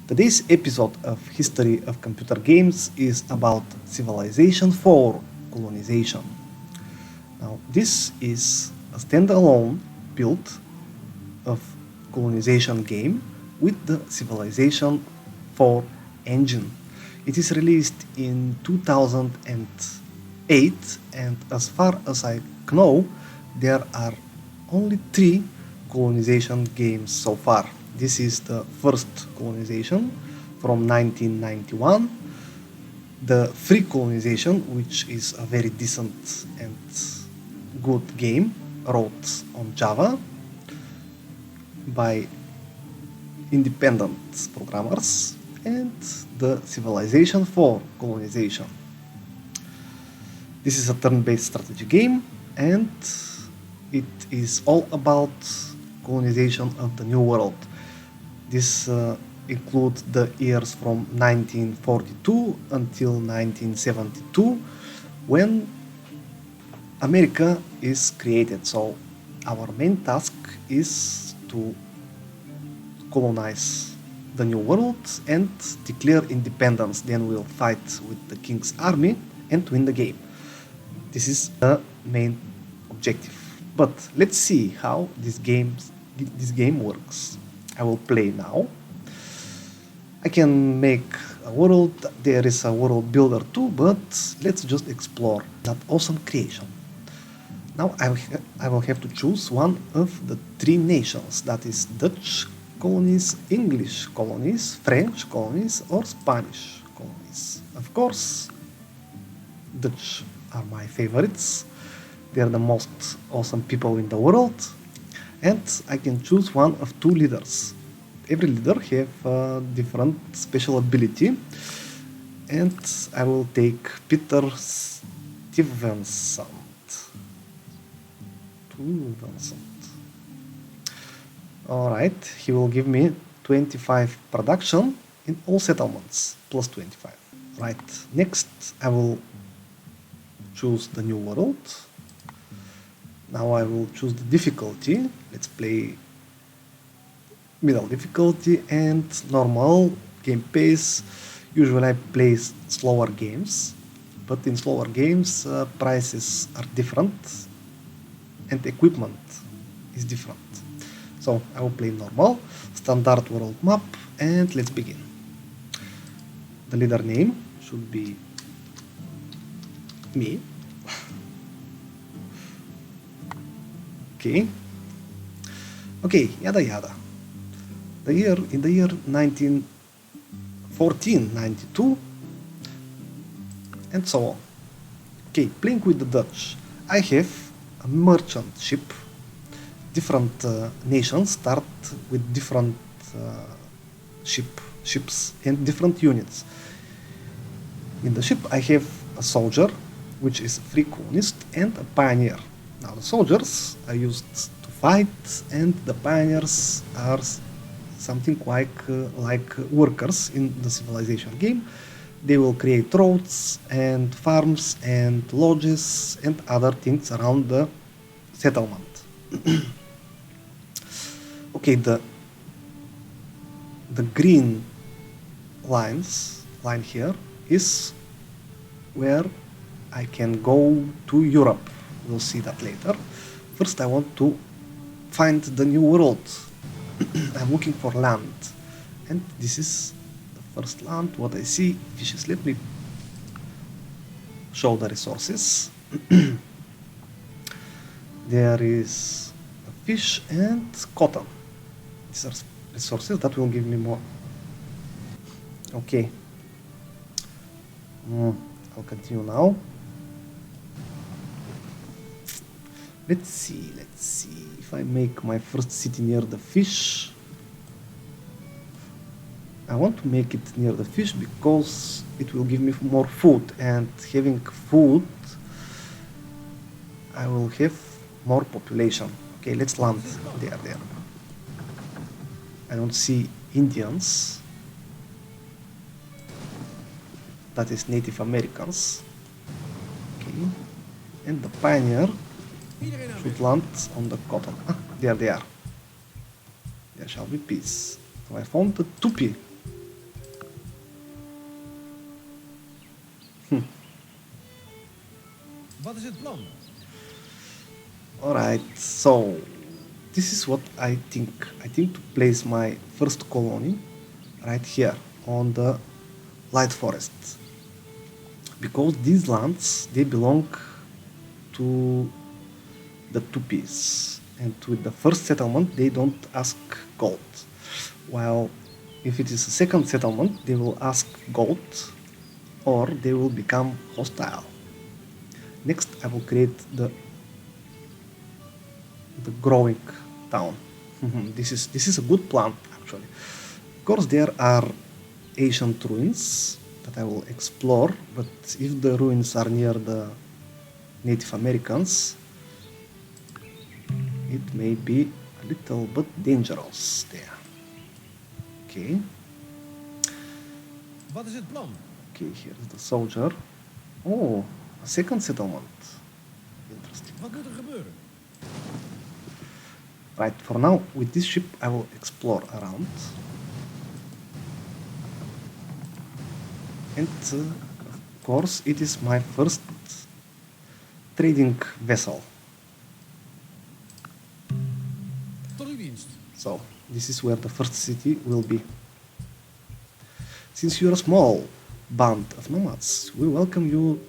Today's episode of History of Computer Games is about Civilization 4 Colonization. Now, this is a standalone build of colonization game with the Civilization 4 engine. It is released in 2008, and as far as I know, there are only 3 colonization games so far. This is the first colonization from 1991, the free colonization, which is a very decent and good game, wrote on Java by independent programmers, and the Civilization 4 colonization. This is a turn-based strategy game, and it is all about colonization of the New World. This includes the years from 1942 until 1972, when America is created. So our main task is to colonize the New World and declare independence. Then we'll fight with the King's army and win the game. This is the main objective. But let's see how this game works. I will play now. I can make a world. There is a world builder too, but let's just explore that awesome creation. Now I will have to choose one of the 3 nations, that is Dutch colonies, English colonies, French colonies, or Spanish colonies. Of course, Dutch are my favorites. They are the most awesome people in the world. And I can choose one of 2 leaders. Every leader have a different special ability. And I will take Peter Stuyvesant. Alright, he will give me 25 production in all settlements, plus 25. Right, next I will choose the New World. Now I will choose the difficulty. Let's play middle difficulty and normal game pace. Usually I play slower games, but in slower games prices are different and equipment is different. So I will play normal, standard world map, and let's begin. The leader name should be me. Okay, yada yada. In the year 1492, and so on. Okay, playing with the Dutch. I have a merchant ship. Different nations start with different ships and different units. In the ship I have a soldier, which is a free colonist, and a pioneer. Now the soldiers are used to fight, and the pioneers are something like workers in the civilization game. They will create roads and farms and lodges and other things around the settlement. Okay, the green line here is where I can go to Europe. We'll see that later. First I want to find the New World. I'm looking for land, and this is the first land. What I see, fishes. Let me show the resources. There is a fish and cotton. These are resources that will give me more. Okay, I'll continue now. Let's see if I make my first city near the fish. I want to make it near the fish because it will give me more food, and having food I will have more population. Okay, let's land there. I don't see Indians. That is Native Americans. Okay, and the pioneer should land on the cotton. There they are. There shall be peace. So I found the Tupi Wat is het plan? Alright, so this is what I think. I think to place my first colony right here on the light forest. Because these lands, they belong to the Tupis. And with the first settlement, they don't ask gold. While if it is a second settlement, they will ask gold or they will become hostile. Next, I will create the growing town. This is a good plan actually. Of course, there are ancient ruins that I will explore, but if the ruins are near the Native Americans, it may be a little bit dangerous there. Okay. Wat is het plan? Okay, here is the soldier. Oh, a second settlement. Interesting. Wat moet er gebeuren? Right, for now, with this ship, I will explore around. And of course, it is my first trading vessel. Tot uw dienst. So, this is where the first city will be. Since you're a small band of nomads, we welcome you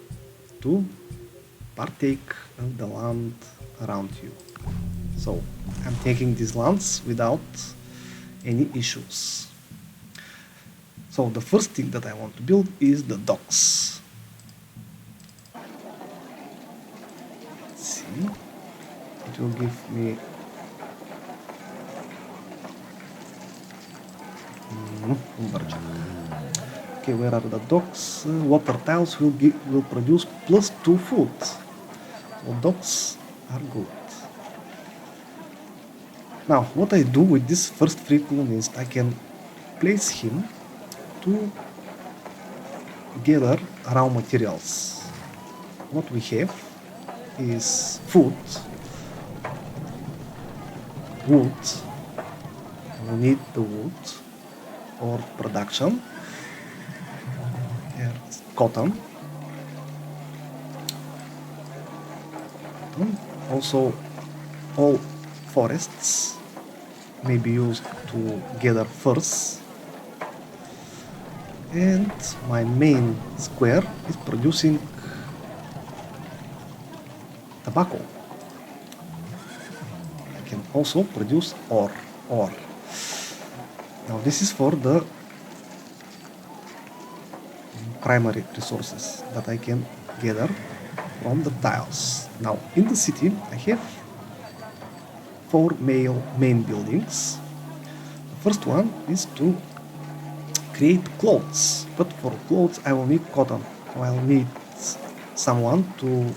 to partake of the land around you. So, I'm taking these lands without any issues. So, the first thing that I want to build is the docks. Let's see. It will give me lumberjack. Okay, where are the docks? Water tiles will produce +2 food. So docks are good. Now, what I do with this first free colonist, I can place him to gather raw materials. What we have is food, wood. We need the wood for production. Here's cotton. Also, all forests may be used to gather furs. And my main square is producing tobacco. I can also produce ore. Now this is for the primary resources that I can gather from the tiles. Now in the city I have 4 main buildings. The first one is to create clothes, but for clothes I will need cotton. So I will need someone to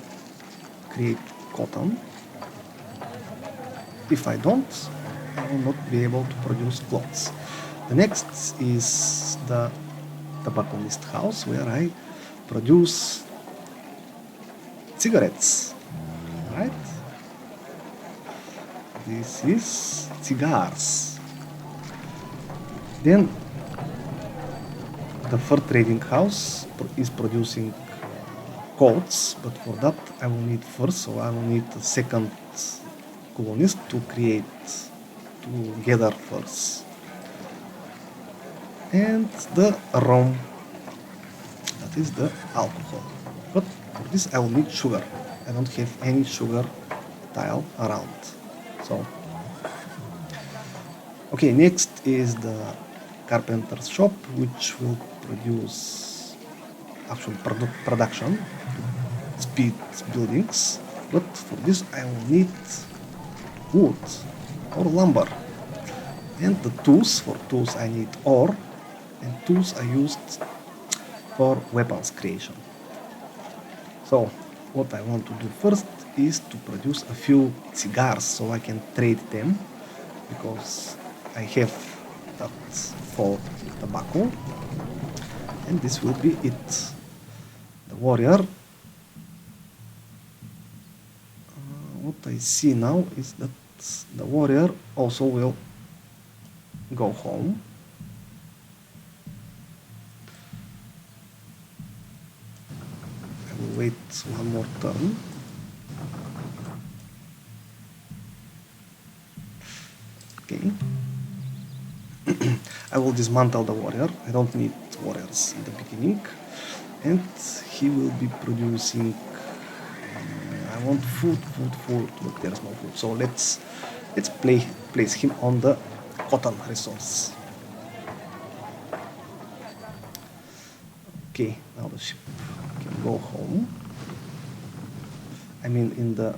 create cotton. If I don't, I will not be able to produce clothes. The next is the tobacconist house, where I produce cigarettes. Right? This is cigars. Then the fur trading house is producing coats, but for that I will need fur, so I will need a second colonist to gather furs. And the rum, that is the alcohol. But for this I will need sugar. I don't have any sugar tile around. So, okay, next is the carpenter's shop, which will produce actual production to speed buildings. But for this I will need wood or lumber. And the tools, for tools I need ore, and tools are used for weapons creation. So what I want to do first is to produce a few cigars so I can trade them, because I have that for tobacco, and this will be it. The warrior, what I see now is that the warrior also will go home. I will wait one more turn. I will dismantle the warrior. I don't need warriors in the beginning. And he will be producing... I want food, but there's no food. So let's place him on the cotton resource. Okay, now the ship can go home. I mean in the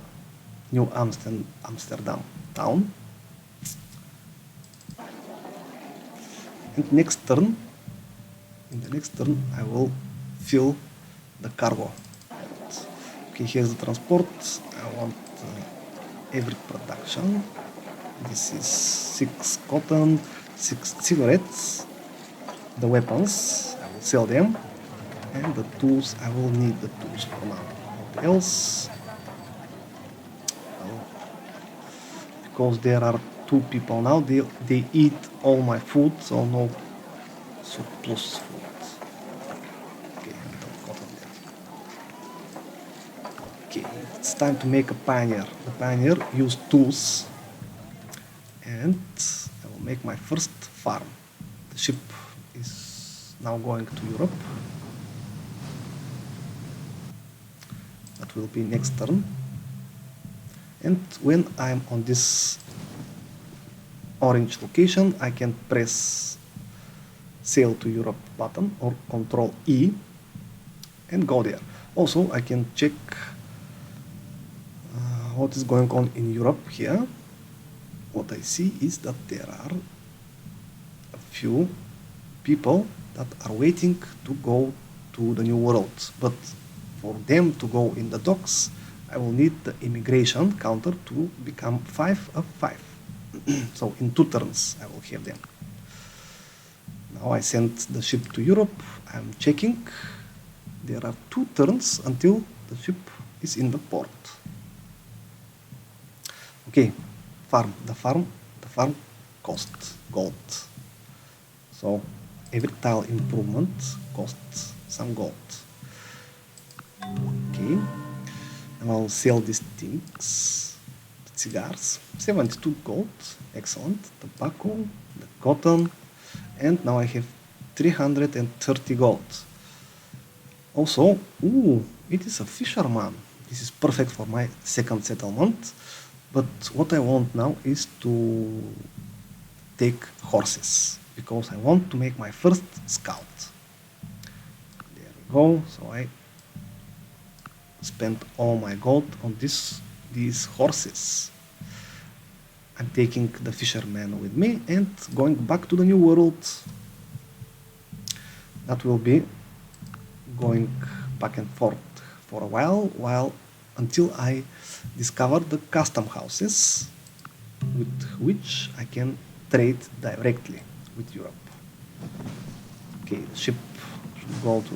New Amsterdam town. And in the next turn, I will fill the cargo. Okay, here's the transport. I want every production. This is 6 cotton, 6 cigarettes. The weapons, I will sell them. And the tools, I will need the tools for now. What else? Well, because there are 2 people now, they eat all my food, so no surplus food. Okay, cotton there. Okay, it's time to make a pioneer. The pioneer use tools, and I will make my first farm. The ship is now going to Europe. That will be next turn. And when I'm on this orange location, I can press Sail to Europe button or Control E and go there. Also, I can check what is going on in Europe here. What I see is that there are a few people that are waiting to go to the New World, but for them to go in the docks, I will need the immigration counter to become 5 of 5. So in 2 turns I will have them. Now I sent the ship to Europe. I'm checking. There are 2 turns until the ship is in the port. Okay, the farm costs gold. So every tile improvement costs some gold. Okay, and I'll sell these things. Cigars, 72 gold, excellent. Tobacco, the cotton, and now I have 330 gold. Also, it is a fisherman. This is perfect for my second settlement. But what I want now is to take horses, because I want to make my first scout. There we go. So I spent all my gold on these horses. I'm taking the fisherman with me and going back to the New World. That will be going back and forth for a while until I discover the custom houses with which I can trade directly with Europe. Okay, the ship should go to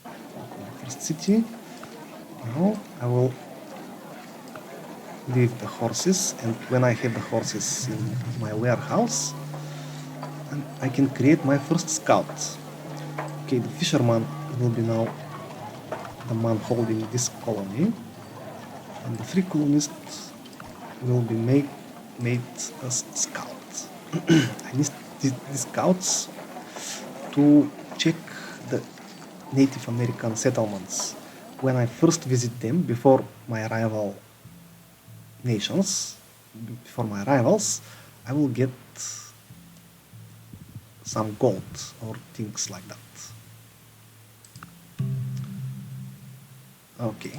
my first city. Now I will leave the horses, and when I have the horses in my warehouse, I can create my first scout. Okay, the fisherman will be now the man holding this colony, and the 3 colonists will be made as scouts. I need these scouts to check the Native American settlements. When I first visit them before my arrival nations, before my arrivals, I will get some gold or things like that. Okay,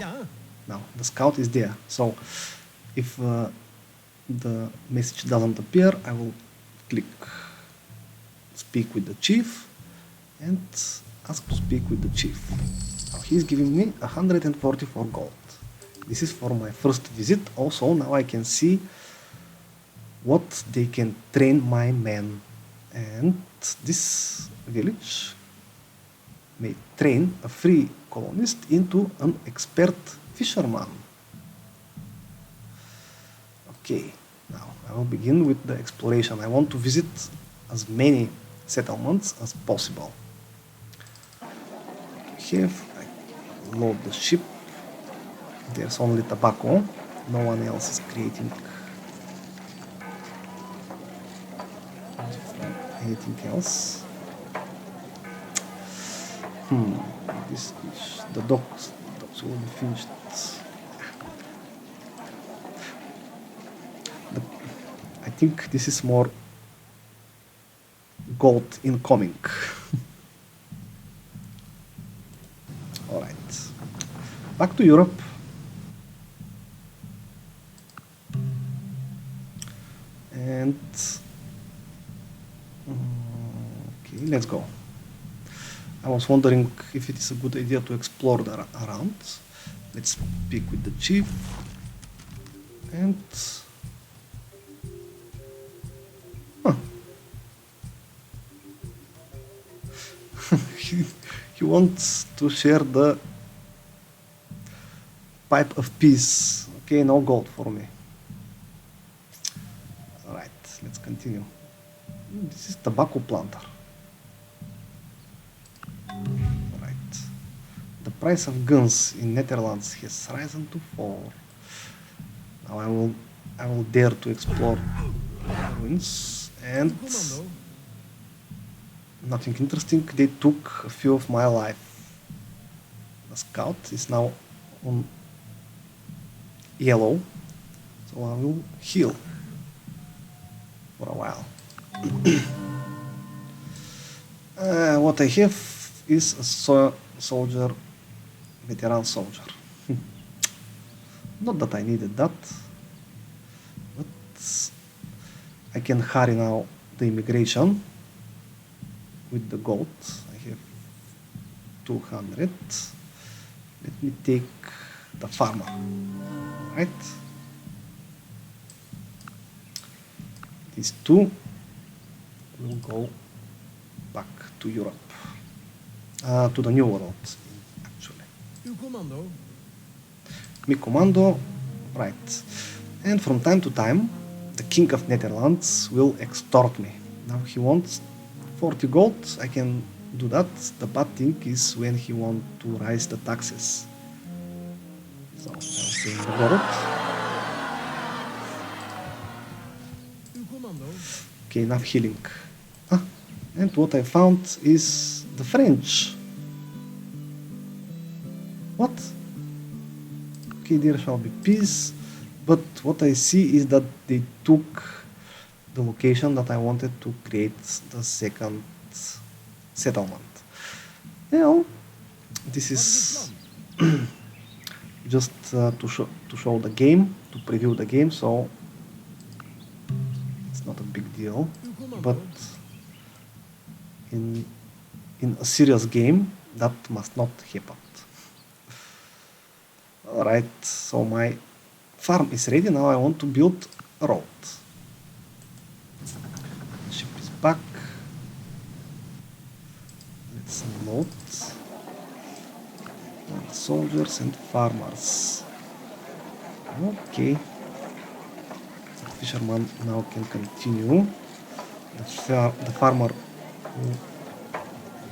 now the scout is there. So if the message doesn't appear, I will click speak with the chief and ask to speak with the chief. Now he's giving me 144 gold. This is for my first visit. Also, now I can see what they can train my men. And this village may train a free colonist into an expert fisherman. Okay, now I will begin with the exploration. I want to visit as many settlements as possible. Here I load the ship. There's only tobacco. No one else is creating anything else. This is the docks will be finished. I think this is more gold incoming. Alright. Back to Europe. And okay, let's go. I was wondering if it is a good idea to explore around. Let's speak with the chief. And he wants to share the pipe of peace. Okay, no gold for me. Alright, let's continue. This is tobacco planter. Alright. The price of guns in Netherlands has risen to 4. Now I will dare to explore ruins, and nothing interesting. They took a few of my life. The scout is now on yellow, so I will heal for a while. What I have is a soldier, veteran soldier. Not that I needed that, but I can hurry now the immigration with the gold. I have 200. Let me take the farmer, right? These two will go back to Europe, to the New World, actually. Uw commando. Mi commando, right. And from time to time, the King of Netherlands will extort me. Now he wants 40 gold, I can do that. The bad thing is when he wants to raise the taxes. So I'll say the word. Uw commando. Okay, enough healing. And what I found is the French. What? Okay, there shall be peace, but what I see is that they took the location that I wanted to create the second settlement. Well, this is just to show the game, to preview the game, so it's not a big deal. But in a serious game, that must not happen. Alright, so my farm is ready. Now I want to build a road. The ship is back. Let's load soldiers and farmers. Okay. The fisherman now can continue. The farmer will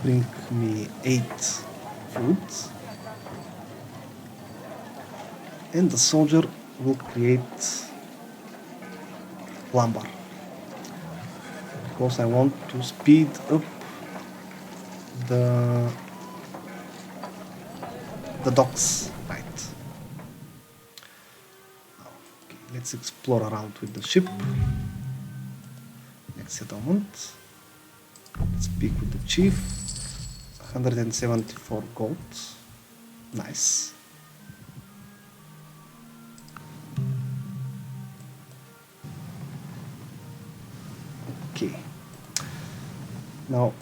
bring me 8 food. And the soldier will create lumber, because I want to speed up the docks, right? Okay, let's explore around with the ship. Next settlement. Let's speak with the chief. 174 gold. Nice. Okay. Now,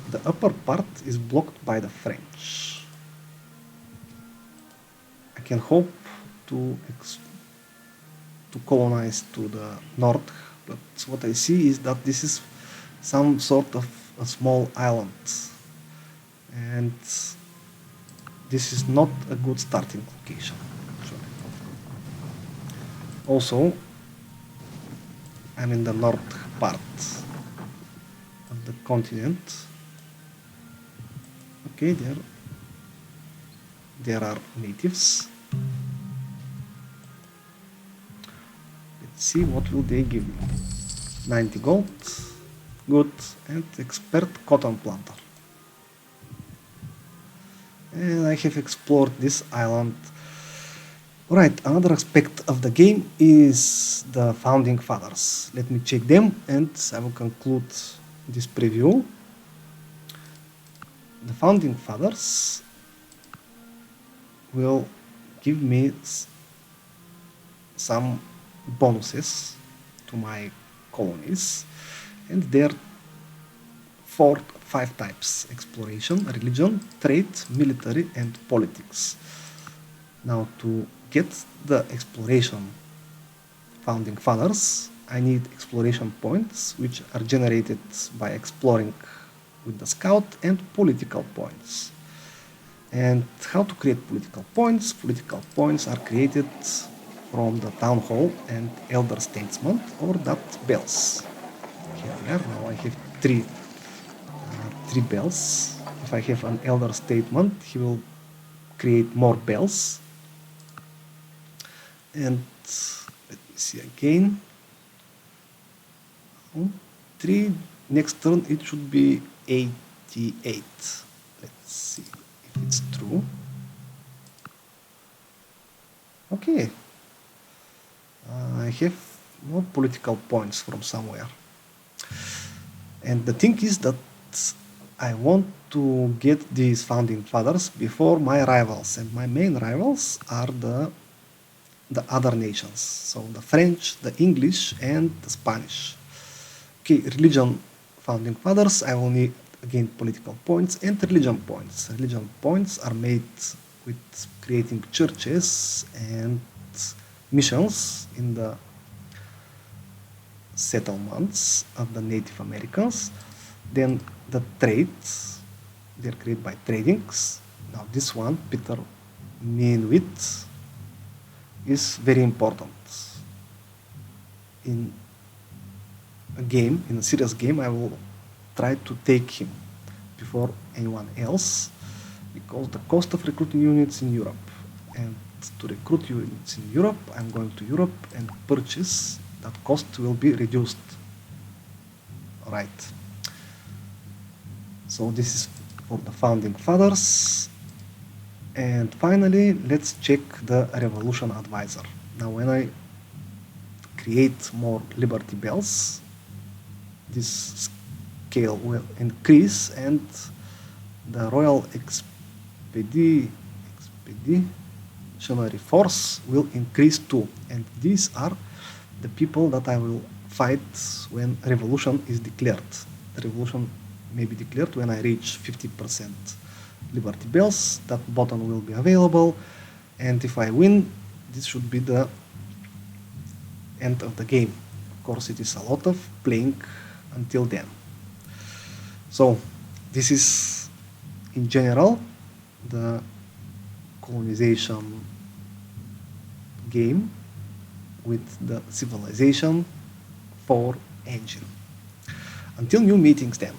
the upper part is blocked by the French. I can hope to colonize to the north, but what I see is that this is some sort of a small island, and this is not a good starting location, actually. Also, I'm in the north part of the continent. Okay, there are natives. Let's see what will they give me. 90 gold. Good. And expert cotton planter. And I have explored this island. Alright, another aspect of the game is the founding fathers. Let me check them and I will conclude this preview. The founding fathers will give me some bonuses to my colonies, and there are five types: exploration, religion, trade, military, and politics. Now, to get the exploration founding fathers, I need exploration points, which are generated by exploring with the scout, and political points. And how to create political points? Political points are created from the town hall and elder statesman, or that bells. Here now I have three bells. If I have an elder statesman, he will create more bells. And let me see again. 3. Next turn it should be 88. Let's see if it's true. Okay. I have more political points from somewhere. And the thing is that I want to get these founding fathers before my rivals. And my main rivals are the other nations. So the French, the English, and the Spanish. Okay, religion founding fathers, I will need again political points and religion points. Religion points are made with creating churches and missions in the settlements of the Native Americans. Then the trades, they're created by tradings. Now this one, Peter Meanwit, is very important. In a game, in a serious game, I will try to take him before anyone else, because the cost of recruiting units in Europe, and to recruit units in Europe, I'm going to Europe and purchase, that cost will be reduced. Alright. So this is for the founding fathers. And finally, let's check the revolution advisor. Now when I create more liberty bells, this scale will increase and the royal expeditionary force will increase too. And these are the people that I will fight when revolution is declared. The revolution may be declared when I reach 50% liberty bells. That button will be available, and if I win, this should be the end of the game. Of course, it is a lot of playing until then. So this is in general the colonization game with the Civilization 4 engine. Until new meetings then.